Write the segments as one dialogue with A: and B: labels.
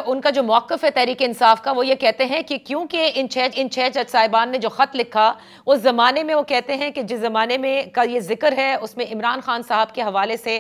A: ان کا جو موقف ہے تحریک انصاف کا، وہ یہ کہتے ہیں کہ کیونکہ ان چھ جج صاحبان نے جو خط لکھا اس زمانے میں، وہ کہتے ہیں کہ جس زمانے میں کا یہ ذکر ہے اس میں عمران خان صاحب کے حوالے سے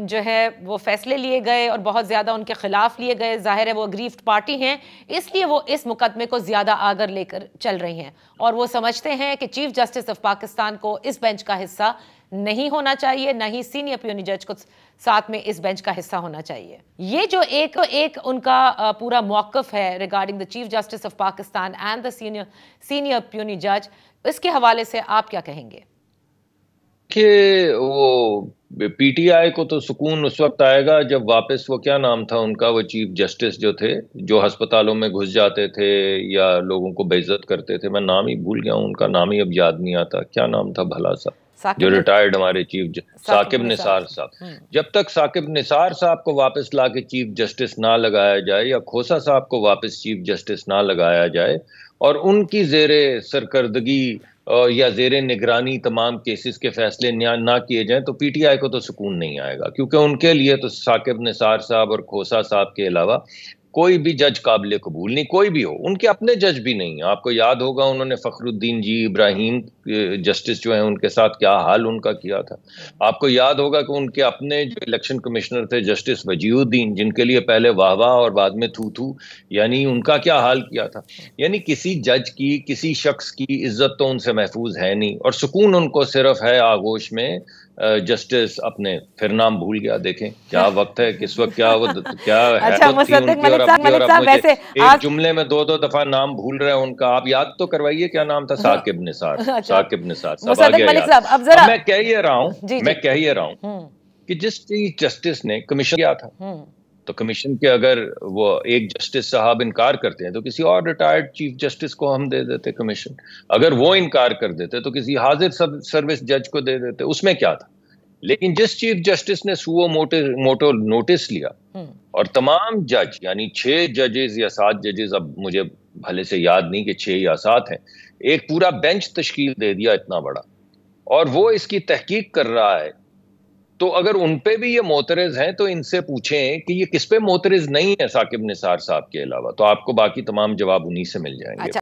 A: جو ہے وہ فیصلے لیے گئے اور بہت زیادہ ان کے خلاف لیے گئے. ظاہر ہے وہ اگریفٹ پارٹی ہیں، اس لیے وہ اس مقدمے کو زیادہ آگر لے کر چل رہی ہیں، اور وہ سمجھتے ہیں کہ چیف جسٹس آف پاکستان کو اس بینچ کا حصہ نہیں ہونا چاہیے، نہ ہی سینئر پیونی جج کو ساتھ میں اس بینچ کا حصہ ہونا چاہیے. یہ جو ایک ان کا پورا موقف ہے regarding the chief justice of Pakistan and the senior puisne جج، اس کے حوالے سے آپ کیا کہیں گے؟
B: کہ وہ پی ٹی آئی کو تو سکون اس وقت آئے گا جب واپس وہ کیا نام تھا ان کا، وہ چیف جسٹس جو تھے جو ہسپتالوں میں گھس جاتے تھے یا لوگوں کو بے عزت کرتے تھے، میں نام ہی بھول گیا ہوں ان کا، نام ہی اب یاد نہیں آتا، کیا نام تھا بھلا سا جو ریٹائرڈ ہمارے ثاقب نثار صاحب. جب تک ثاقب نثار صاحب کو واپس لا کے چیف جسٹس نہ لگایا جائے یا کھوسا صاحب کو واپس چیف جسٹس نہ لگایا جائے اور ان کی زیر سرکردگی یا زیر نگرانی تمام کیسز کے فیصلے نہ کیے جائیں تو پی ٹی آئی کو تو سکون نہیں آئے گا، کیونکہ ان کے لیے تو ثاقب نثار صاحب اور کھوسا صاحب کے علاوہ کوئی بھی جج قابل قبول نہیں، کوئی بھی ہو. ان کے اپنے جج بھی نہیں ہیں. آپ کو یاد ہوگا انہوں نے فخر الدین جی ابراہیم جسٹس جو ہیں ان کے ساتھ کیا حال ان کا کیا تھا. آپ کو یاد ہوگا کہ ان کے اپنے جو الیکشن کمشنر تھے جسٹس وجیہ الدین، جن کے لیے پہلے واہ واہ اور بعد میں تھو تھو، یعنی ان کا کیا حال کیا تھا. یعنی کسی جج کی، کسی شخص کی عزت تو ان سے محفوظ ہے نہیں، اور سکون ان کو صرف ہے آغوش میں جسٹس اپنے پھر نام بھول گیا. دیکھیں کیا وقت ہے، کس وقت کیا حیرت تھی ان کی، اور اب مجھے ایک جملے میں دو دفعہ نام بھول رہے ہیں ان کا. آپ یاد تو کروائیے کیا نام تھا. ثاقب نثار صاحب آگے یاد. میں کہہ یہ رہا ہوں کہ جس چیف جسٹس نے کمیشن کیا تھا، تو کمیشن کے اگر وہ ایک جسٹس صاحب انکار کرتے ہیں تو کسی اور ریٹائرڈ چیف جسٹس کو ہم دے دیتے کمیشن. اگر وہ انکار کر دیتے تو کسی حاضر سروس جج کو دے دیتے، اس میں کیا تھا. لیکن جس چیف جسٹس نے سو موٹو نوٹس لیا اور تمام جج، یعنی 6 ججز یا 7 ججز، اب مجھے بھلے سے یاد نہیں کہ 6 یا 7 ہیں، ایک پورا بینچ تشکیل دے دیا اتنا بڑا، اور وہ اس کی تحقیق کر رہا ہے، تو اگر ان پہ بھی یہ معترض ہیں تو ان سے پوچھیں کہ یہ کس پہ معترض نہیں ہے ثاقب نثار صاحب کے علاوہ، تو آپ کو باقی تمام جواب انہی سے مل جائیں گے.